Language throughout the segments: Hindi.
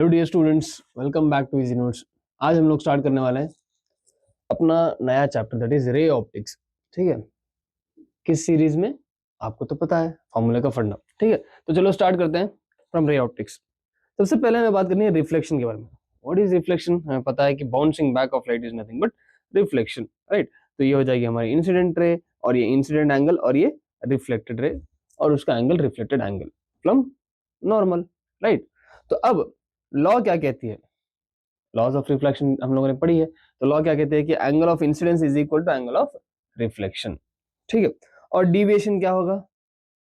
Hello dear students, welcome back to easy notes. आज हम लोग स्टार्ट करने वाले हैं अपना नया chapter that is ray optics. ठीक है, किस सीरीज में आपको तो पता है, फॉर्मूले का फंडा। ठीक है, तो चलो स्टार्ट करते हैं फ्रॉम रे ऑप्टिक्स। सबसे पहले हमें बात करनी है रिफ्लेक्शन के बारे में। What is reflection? हमें पता है कि bouncing back of light is nothing but reflection, right. तो ये हो जाएगी हमारी इंसिडेंट रे, और ये इंसिडेंट एंगल, और ये रिफ्लेक्टेड रे, और उसका angle reflected angle from normal, right. तो अब लॉ क्या कहती है? लॉज ऑफ रिफ्लेक्शन हम लोगों ने पढ़ी है। तो लॉ क्या कहते हैं कि angle of incidence is equal to angle of reflection. ठीक है, और डिविएशन क्या होगा?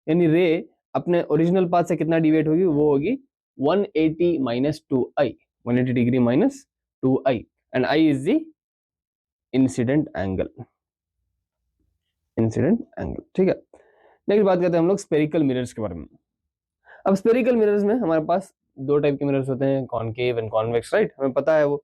यानी रे अपने ओरिजिनल पाथ से कितना डिविएट होगी? वो होगी 180 minus 2i, 180 degree minus 2i, and i is the incident angle, incident angle. ठीक है, नेक्स्ट बात करते हैं हम लोग स्पेरिकल मिरर्स के बारे में। अब स्पेरिकल मिरर्स में हमारे पास दो टाइप के मिरर्स होते हैं, कॉनकेव एंड कॉन्वेक्स, राइट, हमें पता है वो।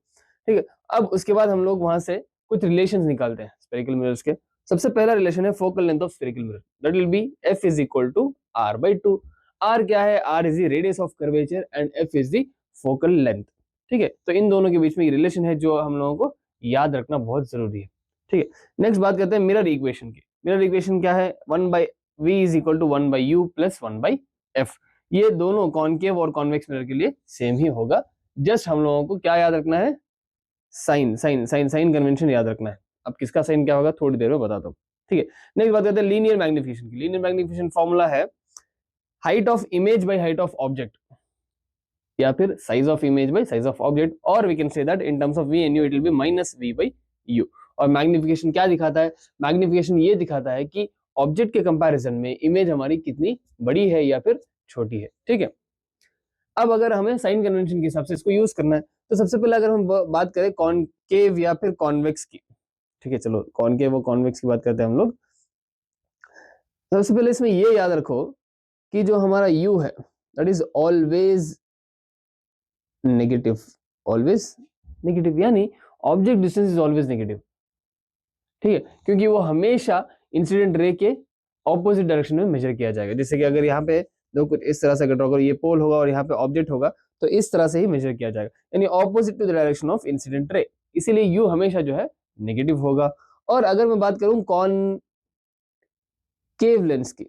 ठीक है, अब उसके बाद हम लोग वहां से कुछ रिलेशंस निकालते हैं स्पेरिकल मिरर्स के। सबसे पहला रिलेशन है focal length of spherical mirror, that will be f is equal to r by 2। r क्या है? r is the radius of curvature and f is the focal length. ठीक है, तो इन दोनों के बीच में ये रिलेशन है जो हम लोगों को याद रखना बहुत जरूरी है। ठीक है, नेक्स्ट बात करते हैं मिरर इक्वेशन की। मिरर इक्वेशन क्या है? 1 by v is equal to 1 by u plus 1 by f. ये दोनों कॉनकेव और कॉन्वेक्स मिरर के लिए सेम ही होगा। जस्ट हम लोगों को क्या याद रखना है? Sign, sign sign sign convention याद रखना है। अब किसका साइन क्या होगा थोड़ी देर में बताता हूँ। ठीक है, नेक्स्ट बात करते हैं लीनियर मैग्निफिकेशन की। लीनियर मैग्निफिकेशन फॉर्मूला है height of image by height of object, या फिर size of image by size of object, और we can say that in terms of v and u it will be minus v by u. और मैग्निफिकेशन क्या दिखाता है? मैग्निफिकेशन ये दिखाता है कि ऑब्जेक्ट के कंपैरिजन में इमेज हमारी कितनी बड़ी है या फिर छोटी है। ठीक है, अब अगर हमें साइन कन्वेंशन के हिसाब से इसको यूज करना है, तो सबसे पहले अगर हम बात करें कॉनकेव या फिर कॉन्वेक्स की। ठीक है, चलो कॉनकेव और कॉन्वेक्स की बात करते हैं हम लोग। सबसे पहले इसमें ये याद रखो कि जो हमारा u है that is always negative, always negative, यानी object distance is always negative. ठीक है, क्योंकि वो हमेशा इंसिडेंट रे के ऑपोजिट डायरेक्शन में मेजर किया जाएगा। जैसे कि अगर यहाँ पे देखो कुछ इस तरह से ड्रॉ करो, ये पोल होगा और यहाँ पे ऑब्जेक्ट होगा, तो इस तरह से ही मेजर किया जाएगा, यानी opposite to the direction of incident ray. इसीलिए यू हमेशा जो है नेगेटिव होगा। और अगर मैं बात करूं कॉनकेव लेंस की,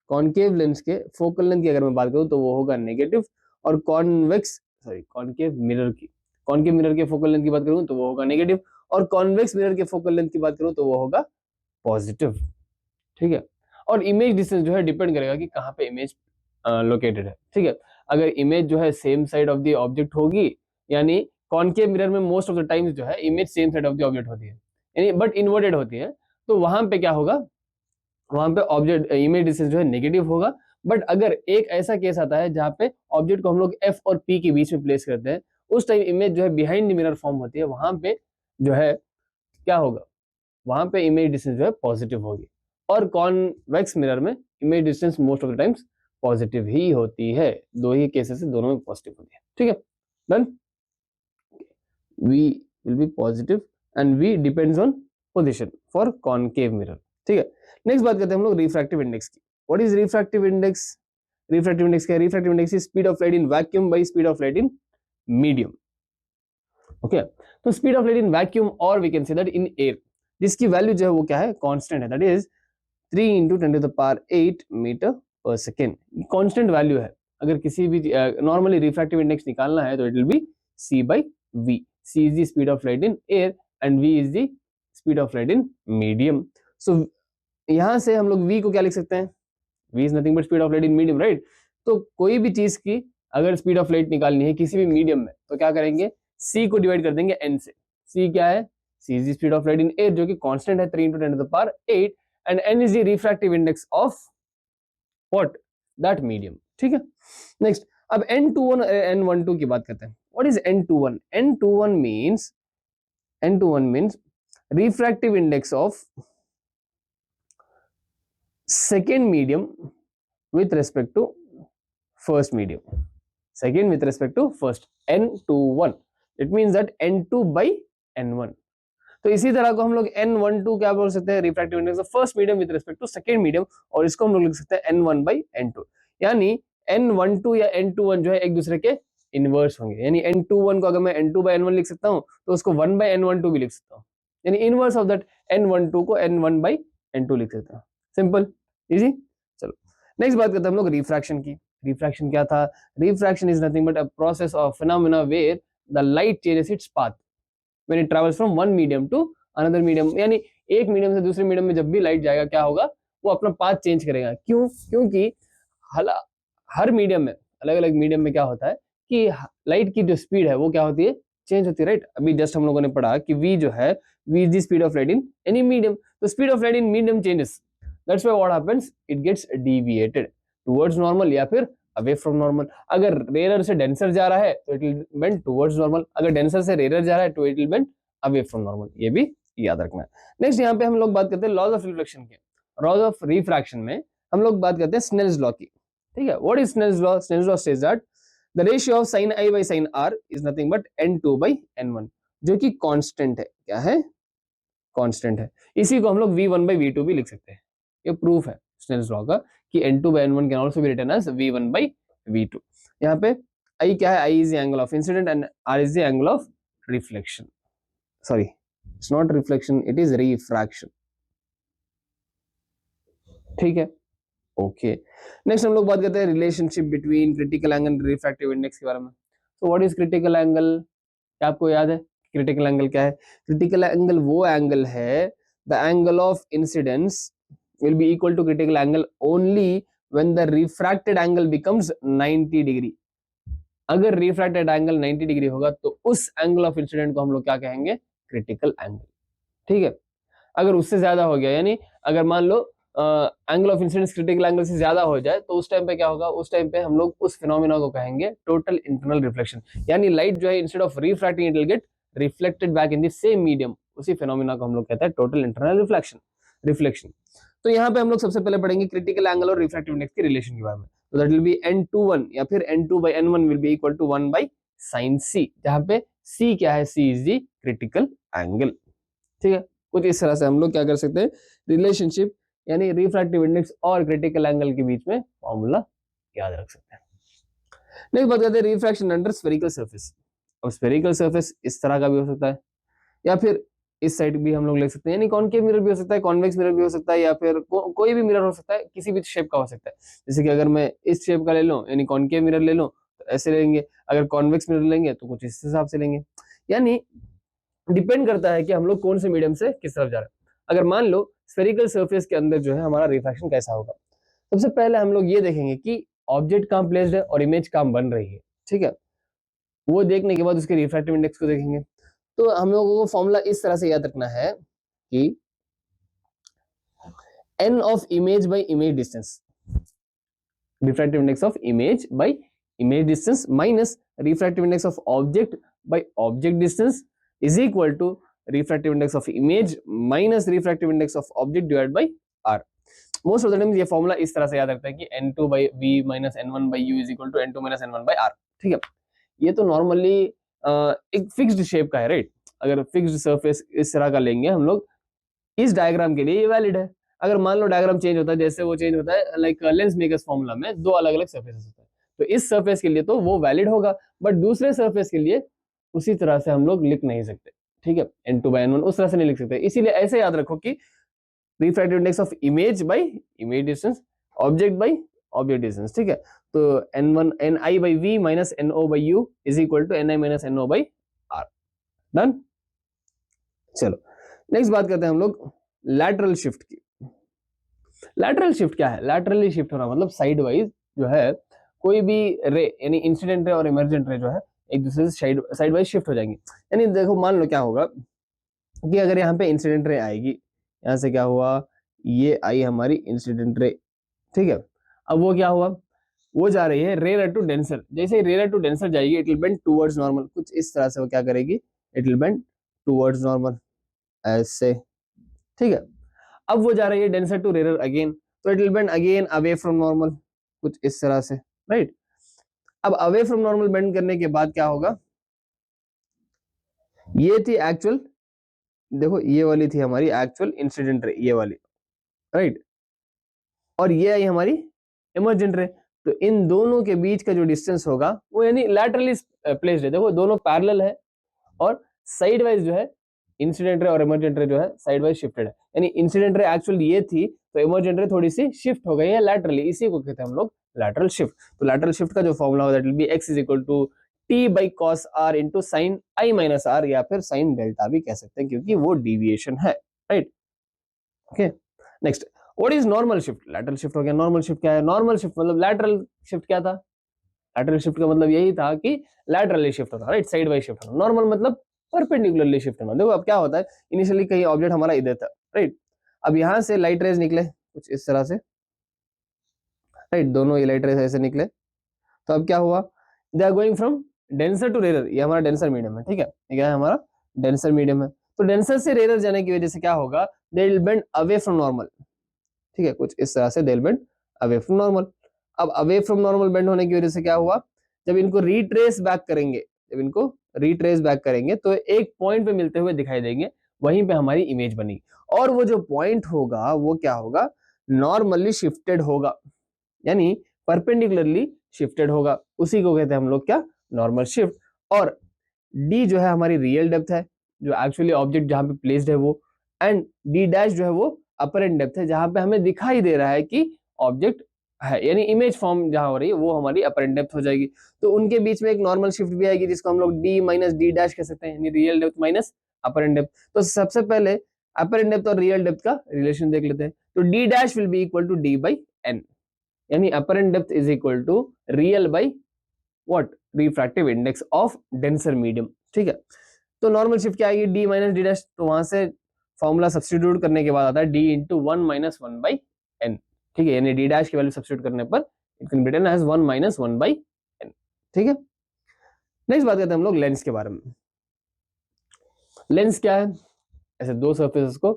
कॉनकेव लेंस के फोकल लेंथ की अगर मैं बात करूं तो वो होगा नेगेटिव। और कॉनकेव मिरर की, कॉनकेव मिरर के फोकल लेंथ की बात करूं तो वो होगा नेगेटिव, और कॉन्वेक्स मिरर के फोकल लेंथ की बात करूं तो वो होगा पॉजिटिव। ठीक है, और इमेज डिस्टेंस जो है डिपेंड करेगा कि कहाँ पे इमेज लोकेटेड है। ठीक है, अगर इमेज जो है same side of the object होगी, यानी कॉनकेव मिरर में मोस्ट ऑफ द टाइम्स जो है image same side of the object होती है, यानी बट इन्वर्टेड होती है, तो वहां पे क्या होगा? वहां पे ऑब्जेक्ट इमेज डिस्टेंस जो है नेगेटिव होगा। बट अगर एक ऐसा केस आता है जहां पे ऑब्जेक्ट को हम लोग एफ और पी के बीच में प्लेस करते हैं, उस टाइम इमेज जो है बिहाइंड द मिरर फॉर्म होती है, वहां पे जो है क्या होगा? वहां पे इमेज डिस्टेंस जो है पॉजिटिव होगी। और कॉन्वेक्स मिरर में image distance most of the times positive ही होती है। दो ही केसेस है, दोनों में पॉजिटिव होती है। ठीक है, done. v will be positive and v depends on position for concave mirror। ठीक है, नेक्स्ट बात करते हैं हम लोग रिफ्रैक्टिव इंडेक्स की। What is refractive index? Refractive index क्या है? Refractive index is speed of light in vacuum by speed of light in medium. Okay, तो speed of light in vacuum, और we can say that in air, जिसकी वैल्यू जो है वो क्या है? कांस्टेंट है, that is 3 into 10 to the power 8 metre per second. Constant value है। अगर किसी भी नॉर्मली रिफ्रैक्टिव इंडेक्स निकालना है तो it will B c by v। c is the speed of light in air and v is the speed of light in medium। so यहां से हम लोग v को क्या लिख सकते हैं? v is nothing but speed of light in medium, right। तो कोई भी चीज की अगर स्पीड ऑफ लाइट निकालनी है किसी भी मीडियम में, तो क्या करेंगे? c को डिवाइड कर देंगे n से। c क्या है? c is the speed of light in air, जो कि कांस्टेंट है 3 into 10 to the power 8, and n is the refractive index of what? that medium। ठीक है, नेक्स्ट अब n21 n12 की बात करते हैं। what is n21? n21 means refractive index of second medium with respect to first medium, second with respect to first, n21, it means that n2 by n1। तो इसी तरह को हम लोग n12 क्या बोल सकते हैं? Refractive index of first medium with respect to second medium, और इसको हम लोग लिख सकते हैं n1 by n2, यानी n12 या n21 जो है एक दूसरे के इनवर्स होंगे, यानी n21 को अगर मैं n2/n1 लिख सकता हूँ तो उसको 1/n12 भी लिख सकता हूँ, यानी इनवर्स ऑफ दैट n12 को n1/n2 लिख सकता हूँ। Simple, easy. चलो नेक्स्ट बात करते हैं हम लोग रिफ्रैक्शन की। रिफ्रैक्शन क्या था? Refraction is nothing but a process of phenomena where the light changes its path when it travels from one medium to another medium, यानी एक मीडियम से दूसरे मीडियम में जब भी लाइट जाएगा क्या होगा, वो अपना पाथ चेंज करेगा। क्यों? क्योंकि हर मीडियम में, अलग अलग मीडियम में क्या होता है कि लाइट की जो स्पीड है वो क्या होती है, चेंज होती है, राइट। अभी जस्ट हम लोगों ने पढ़ा कि v जो है, v is the speed of light in any medium, तो speed of light in medium changes, that's why what happens, it gets deviated towards normal या फिर अवे फ्रॉम नॉर्मल। अगर रेयर से डेंसर जा रहा है तो it will bend towards normal, अगर डेंसर से रेयर जा रहा है तो it will bend away from normal, ये भी याद रखना है। नेक्स्ट यहाँ पे हम लोग बात करते हैं लॉज ऑफ रिफ्लेक्शन के। लॉज ऑफ रिफ्रैक्शन में हम लोग बात करते हैं स्नेल्स लॉ की, ठीक है। What is Snell's law? Snell's law says that the ratio of sin i by sin r is nothing but n2/n1, जो कि कांस्टेंट है। क्या है? कांस्टेंट है। इसी को हम लोग v1/v2 भी लिख सकते हैं। ये प्रूफ है स्नेल्स लॉ का कि n2/n1 can also be written as v1/v2। यहाँ पे i क्या है? i is the angle of incident and r is the angle of reflection. Sorry, it's not reflection, it is refraction, ठीक है। ओके, नेक्स्ट हम लोग बात करते हैं relationship between critical angle and refractive index के बारे में। तो व्हाट इज क्रिटिकल एंगल? क्या आपको याद है क्रिटिकल एंगल क्या है? क्रिटिकल एंगल वो एंगल है, the angle of incidence will be equal to critical angle only when the refracted angle becomes 90 degree. अगर रिफ्रैक्टेड एंगल 90 डिग्री होगा तो उस एंगल ऑफ इंसिडेंट को हम लोग क्या कहेंगे? क्रिटिकल एंगल, ठीक है। अगर उससे ज्यादा हो गया, यानी अगर मान लो angle of incidence critical angle से ज्यादा हो जाए तो उस टाइम पे क्या होगा? उस टाइम पे हम लोग उस फिनोमेना को कहेंगे टोटल इंटरनल रिफ्लेक्शन, यानी लाइट जो है instead of refracting it will get reflected back in the same medium. उसी फिनोमेना को हम लोग कहते हैं टोटल इंटरनल रिफ्लेक्शन। तो यहाँ पे हम लोग सबसे पहले पढ़ेंगे क्रिटिकल एंगल और रिफ्रैक्टिव इंडेक्स के रिलेशन के बारे में। तो दैट विल बी n21 या फिर n2/n1 will be equal to 1/sin c, जहां पे c क्या है? c is the critical angle, ठीक है। कुछ इस तरह से हम लोग क्या कर सकते हैं, रिलेशनशिप यानी रिफ्रैक्टिव इंडेक्स और क्रिटिकल एंगल के बीच में फॉर्मूला याद रख सकते हैं। नेक्स्ट बात करते हैं रिफ्रैक्शन अंडर स्फेरिकल सरफेस। अब स्फेरिकल सरफेस इस तरह का भी हो सकता है या फिर इस साइड भी हम लोग ले सकते हैं, यानी कॉनकेव मिरर भी हो सकता है, कॉन्वेक्स मिरर भी हो सकता है, या फिर कोई भी मिरर हो सकता है, किसी भी शेप का हो सकता है। जैसे कि अगर मैं इस शेप का ले लूं, यानी कॉनकेव मिरर ले लूं तो ऐसे लेंगे, अगर कॉन्वेक्स मिरर लेंगे तो कुछ इस हिसाब से लेंगे, यानी डिपेंड करता है कि हम लोग कौन से मीडियम से किस तरफ जा रहे हैं। अगर मान लो स्फेरिकल सरफेस के अंदर जो है हमारा रिफ्रैक्शन कैसा होगा, सबसे पहले हम लोग ये देखेंगे कि ऑब्जेक्ट कहां प्लेस्ड है और इमेज कहां बन रही है, ठीक है। वो देखने के बाद उसके रिफ्रैक्टिव इंडेक्स को देखेंगे। तो हम लोगों को फॉर्मूला इस तरह से याद रखना है कि n of image by image distance, refractive index of image by image distance minus refractive index of object by object distance is equal to refractive index of image minus refractive index of object divided by r। Most of the times ये फॉर्मूला इस तरह से याद रखता है कि n2/v minus n1/u is equal to n2 minus n1/r, ठीक है। ये तो नॉर्मली एक फिक्स्ड शेप का है, राइट। अगर फिक्स्ड सरफेस इस तरह का लेंगे हम लोग, इस डायग्राम के लिए ये वैलिड है। अगर मान लो डायग्राम चेंज होता है, जैसे वो चेंज होता है लाइक लेंस मेकर्स फॉर्मूला में दो अलग अलग सरफेसेस होते हैं, तो इस सरफेस के लिए तो वो वैलिड होगा, बट दूसरे सरफेस के लिए उसी तरह से हम लोग लिख नहीं सकते, ठीक है। n2/n1 उस तरह से नहीं लिख सकते, इसीलिए ऐसे याद रखो कि refractive index of image bye image distance, object by object distance, ठीक है। तो n1 ni/v minus no/u is equal to ni minus no/r, done. चलो नेक्स्ट बात करते हैं हम लोग लैटरल शिफ्ट की। लैटरल शिफ्ट क्या है? लैटरली शिफ्ट होना मतलब साइड वाइज जो है कोई भी रे, यानी इंसिडेंट रे और इमर्जेंट रे जो है एक दूसरे से साइड वाइज शिफ्ट हो जाएंगी। यानी देखो मान लो क्या होगा कि अगर यहाँ पे इंसिडेंट रे आएगी, यहाँ से क्या हुआ, ये आई हमारी इंसिडेंट रे, ठीक है। अब वो क्या हुआ, वो जा रही है रेयर टू डेंसर, जैसे ही रेयर टू डेंसर जाएगी it will bend towards normal, कुछ इस तरह से वो क्या करेगी, it will bend towards normal, ऐसे, ठीक है। अब वो जा रही है डेंसर टू रेयर अगेन, तो it will bend again away from normal, कुछ इस तरह से, राइट। अब अवे फ्रॉम नॉर्मल बेंड करने के बाद क्या होगा, ये थी एक्चुअल, देखो ये वाली थी हमारी एक्चुअल इंसिडेंट रे, ये वाली, राइट। और ये आई हमारी इमर्जेंट रे, तो इन दोनों के बीच का जो डिस्टेंस होगा वो यानी लैटरली प्लेस्ड है। देखो दोनों पैरेलल है और साइड वाइज जो है इंसिडेंट रे और इमर्जेंट रे जो है साइड वाइज शिफ्टेड है। यानी इंसिडेंट रे एक्चुअली ये थी तो इमर्जेंट रे थोड़ी सी शिफ्ट हो गई है लैटरली, इसी को कहते हैं हम लोग लैटरल शिफ्ट। तो लैटरल शिफ्ट का जो फॉर्मूला होगा that will be x is equal to t by cos r into sine i minus r या फिर साइन डेल्टा भी कह सकते हैं क्योंकि वो डिविएशन है, right. Okay next, what is normal shift? Lateral shift हो गया। नॉर्मल शिफ्ट क्या है? नॉर्मल शिफ्ट मतलब लैटरल शिफ्ट क्या था? लैटरल शिफ्ट का मतलब यही था कि लैटरली शिफ्ट होना, राइट, साइड वाइज शिफ्ट होना। नॉर्मल मतलब परपेंडिकुलरली शिफ्ट होना। देखो अब क्या होता है, इनिशियली कहीं ऑब्जेक्ट हमारा इधर था, राइट, अब यहां से लाइट रेज निकले कुछ इस तरह से, राइट, दोनों ये लाइट रेज ऐसे निकले, तो अब क्या हुआ, they are going from denser to rare. ये हमारा डेंसर मीडियम है, ठीक है, ये क्या है हमारा डेंसर मीडियम है। तो डेंसर से रेयर जाने की वजह से क्या होगा, they will bend away from normal, ठीक है, कुछ इस तरह से they will bend away from normal. अब अवे फ्रॉम नॉर्मल बेंड होने की वजह से क्या हुआ, जब इनको रिट्रेस बैक करेंगे, जब इनको रिट्रेस बैक करेंगे तो एक पॉइंट पे मिलते हुए दिखाई देंगे, वहीं पे हमारी इमेज बनेगी। और वो जो पॉइंट होगा वो क्या होगा, नॉर्मली शिफ्टेड होगा, यानी परपेंडिकुलरली शिफ्टेड होगा, उसी को कहते हैं हम लोग क्या, नॉर्मल शिफ्ट। और डी जो है हमारी रियल डेप्थ है, जो एक्चुअली ऑब्जेक्ट जहां पे प्लेस्ड है वो, एंड डी डैश जो है वो अपरेंट डेप्थ है, जहां पे हमें दिखाई दे रहा है कि ऑब्जेक्ट है, यानी इमेज फॉर्म जहां हो रही है वो हमारी अपरेंट डेप्थ हो जाएगी। तो उनके बीच में एक नॉर्मल शिफ्ट भी आएगी जिसको हम लोग डी माइनस डी डैश कह सकते हैं, यानी real depth minus apparent depth. तो सबसे पहले अपरेंट डेप्थ और रियल डेप्थ का रिलेशन देख लेते हैं। तो d dash will be equal to d by n, यानी apparent depth is equal to real by what, refractive index of denser medium, ठीक है। तो नॉर्मल शिफ्ट क्या आएगी, डी माइनस डी डैश, तो वहां से फॉर्मूला सब्स्टिट्यूट करने के बाद आता है d into one minus one by n, ठीक है, यानी डी डैश की वैल्यू सब्स्टिट्यूट करने पर it can be written as one minus one by n, ठीक है। नेक्स्ट बात करते हैं हम लोग लेंस के बारे में। लेंस क्या है, ऐसे दो सरफेसेस को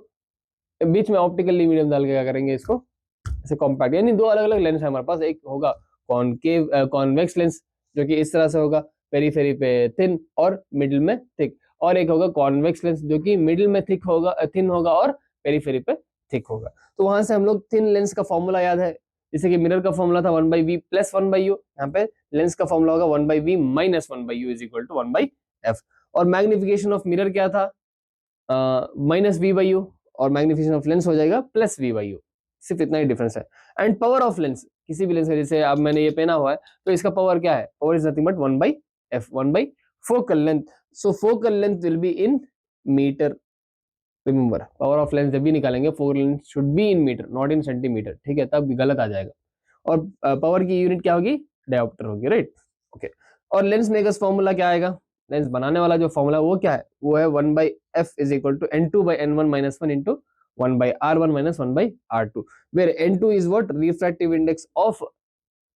बीच में ऑप्टिकल मीडियम डाल के क्या करेंगे, इसको ऐसे कॉम्पैक्ट, यानी दो अलग अलग लेंस है हमारे पास। एक होगा कॉनकेव कॉन्वेक्स लेंस जो कि इस तरह से होगा, पेरीफेरी पे थिन और मिडिल में थिक, और एक होगा कॉन्वेक्स लेंस जो कि मिडिल में थिक होगा, थिन होगा और पेरीफेरी पे थिक होगा। तो वहां से हम लोग थिन लेंस का फॉर्मूला याद है, जैसे कि मिरर का फॉर्मूला था one by v plus one by u, यहाँ पे लेंस का फॉर्मूला होगा one by v minus one by u is equal to one by f. और मैग्निफिकेशन ऑफ मिरर क्या था, माइनस वी बाई यू, और मैग्निफिकेशन ऑफ लेंस हो जाएगा प्लस वी बाई यू, सिर्फ इतना ही डिफरेंस है। एंड पावर ऑफ लेंस, किसी भी लेंस का, जैसे अब मैंने ये पहना हुआ है तो इसका पावर क्या है, power is nothing but one by f, one by focal length. So focal length will be in metre, remember power of lens जब भी निकालेंगे focal length should be in metre not in centimetre, ठीक है, तब गलत आ जाएगा। और पावर की यूनिट क्या होगी, डायोप्टर होगी, राइट, ओके। और लेंस मेकर्स फॉर्मूला क्या आएगा, लेंस बनाने वाला जो फॉर्मूला वो क्या है, वो है one by f is equal to n two by n one minus one into one by r one minus one by r two, where n two is what, refractive index of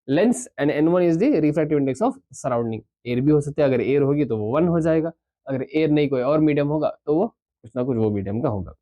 lens and n one is the refractive index of surrounding. Air भी हो सकता है, अगर एयर होगी तो वो वन हो जाएगा, अगर एयर नहीं कोई और मीडियम होगा तो वो कुछ ना कुछ वो मीडियम का होगा,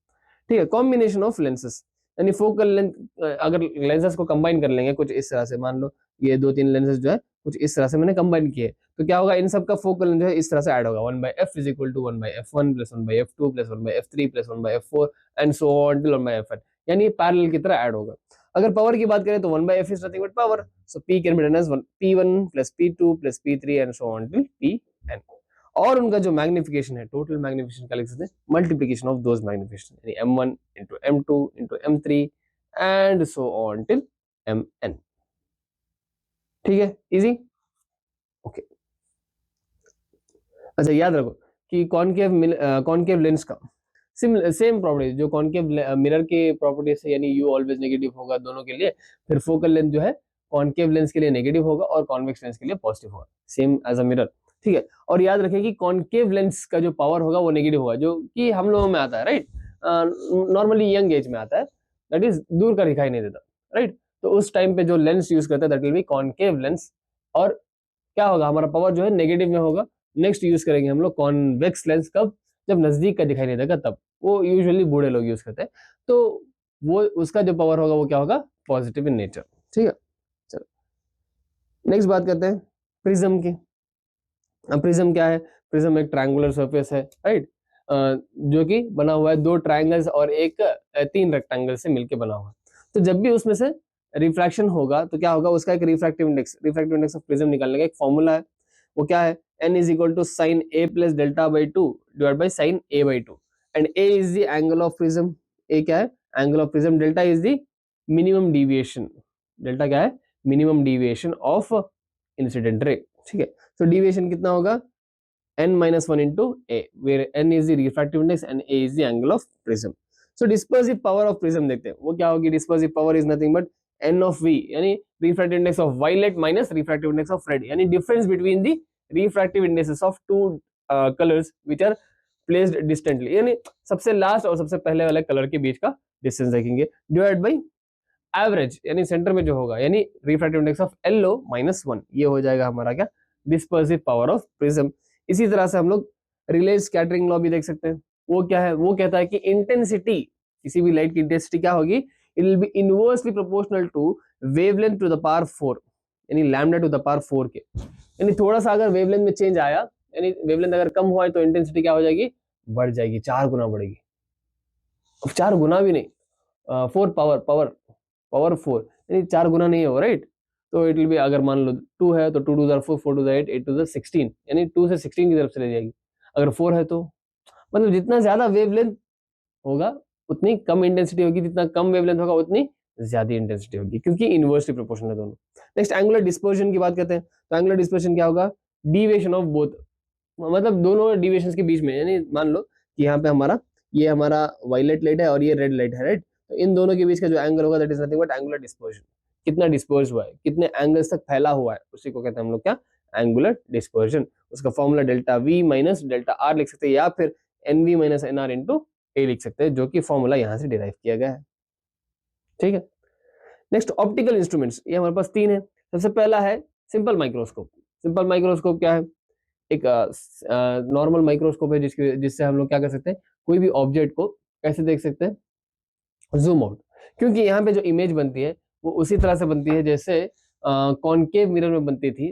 ठीक है। कॉम्बिनेशन ऑफ लेंसेस, यानी फोकल लेंथ, अगर लेंसेस को कंबाइन कर लेंगे कुछ इस तरह से, मान लो ये दो तीन लेंसेस जो है कुछ इस तरह से मैंने कंबाइन किए, तो क्या होगा, इन सब का फोकल लेंथ जो है इस तरह से ऐड होगा, one by f is equal to one by f one plus one by f two plus one by f three plus one by f four and so on till one by f n, यानी पैरेलल की तरह ऐड होगा। अगर पावर की बात करें तो one by f is nothing but power, so p can be written as P1 plus P2 plus P3 and so on till Pn। और उनका जो मैग्निफिकेशन है, टोटल मैग्निफिकेशन का लिख सकते हैं मल्टीप्लिकेशन ऑफ दोज मैग्निफिकेशन, यानी m1 into m2 into m3 and so on till mn, ठीक है, इजी, ओके। अच्छा याद रखो कि कॉनकेव लेंस का सेम प्रॉपर्टी जो कॉनकेव मिरर के प्रॉपर्टीज है, यानी यू ऑलवेज नेगेटिव होगा दोनों के लिए, फिर फोकल लेंथ जो है कॉनकेव लेंस के लिए नेगेटिव होगा और कॉन्वेक्स लेंस के लिए पॉजिटिव होगा, सेम एज अ मिरर, ठीक है। और याद रखें कि कॉनकेव लेंस का जो पावर होगा वो नेगेटिव होगा, जो कि हम लोगों में आता है, राइट, नॉर्मली यंग एज में आता है, दैट इज दूर का दिखाई नहीं देता, राइट। तो उस टाइम पे जो लेंस यूज करते हैं that will B concave lens, और क्या होगा, हमारा पावर जो है नेगेटिव में होगा। नेक्स्ट यूज करेंगे हम लोग कॉन्वेक्स लेंस, कब, जब नजदीक का दिखाई नहीं देगा तब, वो यूजुअली बूढ़े लोग यूज करते हैं, तो वो उसका जो पावर होगा वो क्या होगा, पॉजिटिव इन नेचर, ठीक है। चलो नेक्स्ट बात करते हैं प्रिज्म की। अब प्रिज्म क्या है, प्रिज्म एक ट्रायंगुलर सरफेस है, राइट, जो कि बना हुआ है दो ट्रायंगल्स और एक तीन रेक्टेंगल से मिलकर बना हुआ है। तो जब भी उसमें से रिफ्रैक्शन होगा तो क्या होगा, उसका एक रिफ्रैक्टिव इंडेक्स ऑफ प्रिज्म निकालने का एक फॉर्मूला है, वो क्या है, n is equal to sine A plus delta by two divide by sine A by two, and A is the angle of prism, A क्या है, angle of prism, delta is the minimum deviation, delta क्या है, मिनिमम डिविएशन ऑफ इंसिडेंट रे, ठीक है। तो डिविएशन कितना होगा, n minus 1 into a, where n is the refractive index and a is the angle of prism. So dispersive power of prism देखते हैं, वो क्या होगी, dispersive power is nothing but n of v, यानी refractive index of violet minus refractive index of red, यानी difference between the refractive indices of two colors which are placed distantly, यानी सबसे लास्ट और सबसे पहले वाले कलर के बीच का डिस्टेंस देखेंगे, डिवाइड बाई एवरेज, यानी सेंटर में जो होगा, यानी refractive index of LO minus 1, ये हो जाएगा हमारा क्या, डिस्पर्सिव पावर ऑफ प्रिज्म। इसी तरह से हम लोग रिले स्कैटरिंग लॉ भी देख सकते हैं, वो क्या है, वो कहता है कि इंटेंसिटी, किसी भी लाइट की इंटेंसिटी क्या होगी, it will be inversely proportional to wavelength to the power 4, यानी लैम्डा टू द पावर 4 के, यानी थोड़ा सा अगर वेवलेंथ में चेंज आया, यानी वेवलेंथ अगर कम हुआ है तो इंटेंसिटी क्या हो जाएगी, बढ़ जाएगी, 4 गुना बढ़ेगी, 4 गुना भी नहीं, 4 पावर 4, यानी 4 गुना नहीं हो, राइट। तो इट विल बी, अगर मान लो 2 है तो 2 to the 4, 4 to the 8, 8 to the 16, यानी 2 से 16 की तरफ चले जाएगी। अगर 4 है तो मतलब जितना ज्यादा वेवलेंथ होगा उतनी कम इंटेंसिटी होगी, जितना कम वेवलेंथ होगा उतनी ज्यादा इंटेंसिटी होगी, क्योंकि इनवर्सली प्रोपोर्शनल है दोनों। नेक्स्ट एंगुलर डिस्पर्जन की बात करते हैं, तो एंगुलर डिस्पर्जन क्या होगा, डिविएशन ऑफ बोथ, मतलब दोनों डिविएशंस के बीच में, यानी मान लो कि यहाँ पे हमारा, ये हमारा वायलेट लाइट है और ये रेड लाइट है, राइट, तो इन दोनों के बीच का जो एंगल होगा that is nothing but angular dispersion, कितना डिस्पर्स हुआ है, कितने एंगल्स तक फैला हुआ है, उसी को कहते हैं हम लोग क्या, एंगुलर डिस्पर्जन। उसका formula delta v minus delta r लिख सकते हैं, या फिर n v minus n r into A लिख सकते हैं, जो कि फॉर्मूला यहाँ से डिराइव किया गया है, ठीक है। नेक्स्ट ऑप्टिकल इंस्ट्रूमेंट्स, ये हमारे पास 3 है। सबसे पहला है सिंपल माइक्रोस्कोप। सिंपल माइक्रोस्कोप क्या है, एक नॉर्मल माइक्रोस्कोप है जिससे हम लोग क्या कर सकते हैं, कोई भी ऑब्जेक्ट को कैसे देख सकते हैं, जूम आउट, क्योंकि यहाँ पे जो इमेज बनती है वो उसी तरह से बनती है जैसे कॉनकेव मिरर में बनती थी,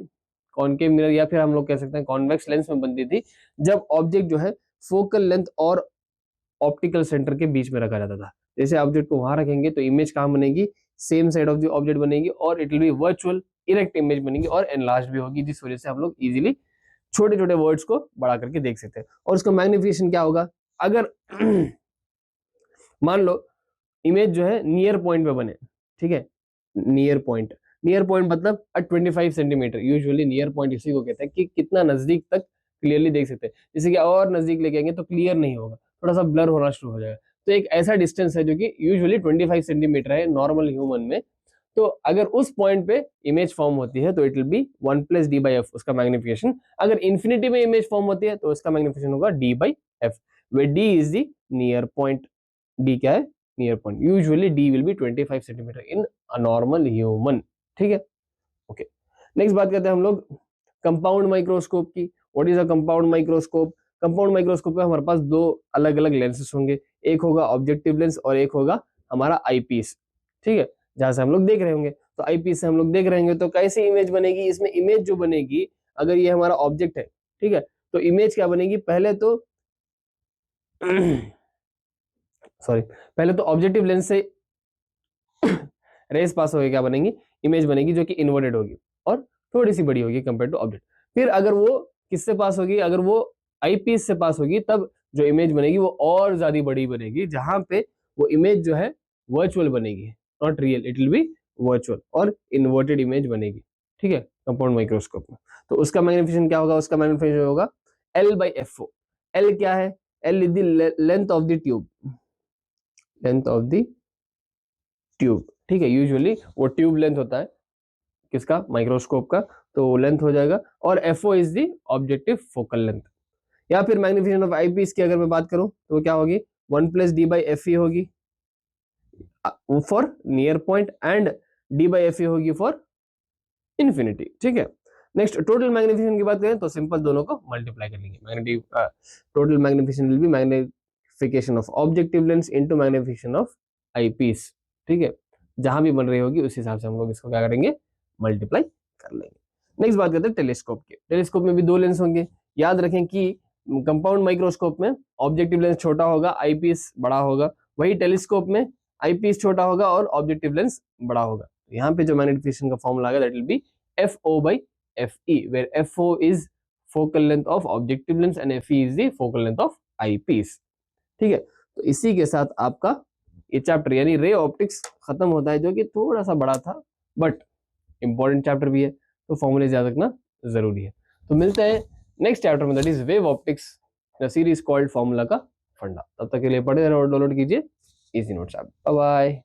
कॉनकेव मिरर या फिर हम लोग कह सकते हैं कॉन्वेक्स लेंस में बनती थी, जब ऑब्जेक्ट जो है फोकल लेंथ और ऑप्टिकल सेंटर के बीच में रखा जाता था। जैसे ऑब्जेक्ट को वहां रखेंगे तो इमेज कहाँ बनेगी, same side of the object बनेगी, और it will B virtual erect image बनेगी और एनलार्ज भी होगी, जिस वजह से हम लोग इजीली छोटे छोटे वर्ड्स को बड़ा करके देख सकते हैं। और उसका मैग्निफिकेशन क्या होगा, अगर मान लो इमेज जो है नियर पॉइंट पे बने, ठीक है, नियर पॉइंट मतलब 25 सेंटीमीटर, यूजुअली नियर पॉइंट इसी को कहते हैं कि कितना नजदीक तक क्लियरली देख सकते हैं, जैसे कि और नजदीक लेके आएंगे तो क्लियर नहीं होगा, थोड़ा सा ब्लर होना शुरू हो जाएगा। तो एक ऐसा डिस्टेंस है जो कि यूजुअली 25 सेंटीमीटर है नॉर्मल ह्यूमन में, तो अगर उस पॉइंट पे इमेज फॉर्म होती है तो it will B 1 plus d by F, उसका मैग्निफिकेशन। अगर इन्फिनिटी में इमेज फॉर्म होती है तो उसका मैग्निफिकेशन होगा D by F, way D is the near point, D क्या है, near point, usually D will be 25 centimetre in a normal human, ठीक है, ओके। नेक्स्ट बात करते हैं हम लोग कंपाउंड माइक्रोस्कोप की। What is a compound microscope, compound microscope में हमारे पास 2 अलग अलग लेंसेस होंगे, एक होगा ऑब्जेक्टिव लेंस और एक होगा हमारा आईपीस, ठीक है, जहां से हम लोग देख रहे होंगे। तो आईपीस से हम लोग देख रहे होंगे तो कैसी इमेज बनेगी, इसमें इमेज जो बनेगी, अगर ये हमारा ऑब्जेक्ट है, ठीक है, तो इमेज क्या बनेगी, पहले तो सॉरी, पहले तो ऑब्जेक्टिव लेंस से रेस पास होगी, क्या बनेगी, इमेज बनेगी जो कि इन्वर्टेड होगी और थोड़ी सी बड़ी होगी कंपेयर टू ऑब्जेक्ट। फिर अगर वो किससे पास होगी, अगर वो आईपीस से पास होगी, तब जो इमेज बनेगी वो और ज्यादा बड़ी बनेगी, जहां पे वो इमेज जो है वर्चुअल बनेगी, not real, it will B virtual और इन्वर्टेड इमेज बनेगी, ठीक है, कंपाउंड माइक्रोस्कोप में। तो उसका मैग्निफिकेशन क्या होगा, उसका मैग्निफिकेशन होगा L बाई एफओ। L क्या है, L is the length of the tube, length of the tube, ठीक है, यूजुअली वो ट्यूब लेंथ होता है किसका, माइक्रोस्कोप का, तो लेंथ हो जाएगा, और FO is the objective focal length. या फिर मैग्निफिकेशन ऑफ आईपीस की अगर मैं बात करूं तो क्या होगी, 1 plus d by f e होगी for near point, and d by f e होगी फॉर इन्फिनिटी, ठीक है। नेक्स्ट टोटल मैग्निफिकेशन की बात करें तो सिंपल दोनों को मल्टीप्लाई कर लेंगे, total magnification will be magnification of objective lens into magnification of eyepiece, ठीक है, जहां भी बन रही होगी उस हिसाब से हम लोग इसको क्या करेंगे, मल्टीप्लाई कर लेंगे। नेक्स्ट बात करते हैं टेलीस्कोप की। टेलीस्कोप में भी 2 लेंस होंगे, याद रखें कि कंपाउंड माइक्रोस्कोप में ऑब्जेक्टिव लेंस छोटा होगा, आईपीस बड़ा होगा, वही टेलीस्कोप में आईपीस छोटा होगा और ऑब्जेक्टिव लेंस बड़ा होगा। यहाँ पे जो मैग्निफिकेशन का फॉर्मूला आएगा that will B FO by FE, where FO is focal length of objective lens and FE is the focal length of eyepiece. ठीक है, तो इसी के साथ आपका ये चैप्टर यानी रे ऑप्टिक्स खत्म होता है, जो कि थोड़ा सा बड़ा था बट इंपॉर्टेंट चैप्टर भी है, तो फॉर्मूले याद रखना जरूरी है। तो मिलते हैं नेक्स्ट चैप्टर में, that is wave optics, the series called formula का फंडा। तब तक के लिए पढ़े रहो और डाउनलोड कीजिए easy notes app. Bye bye.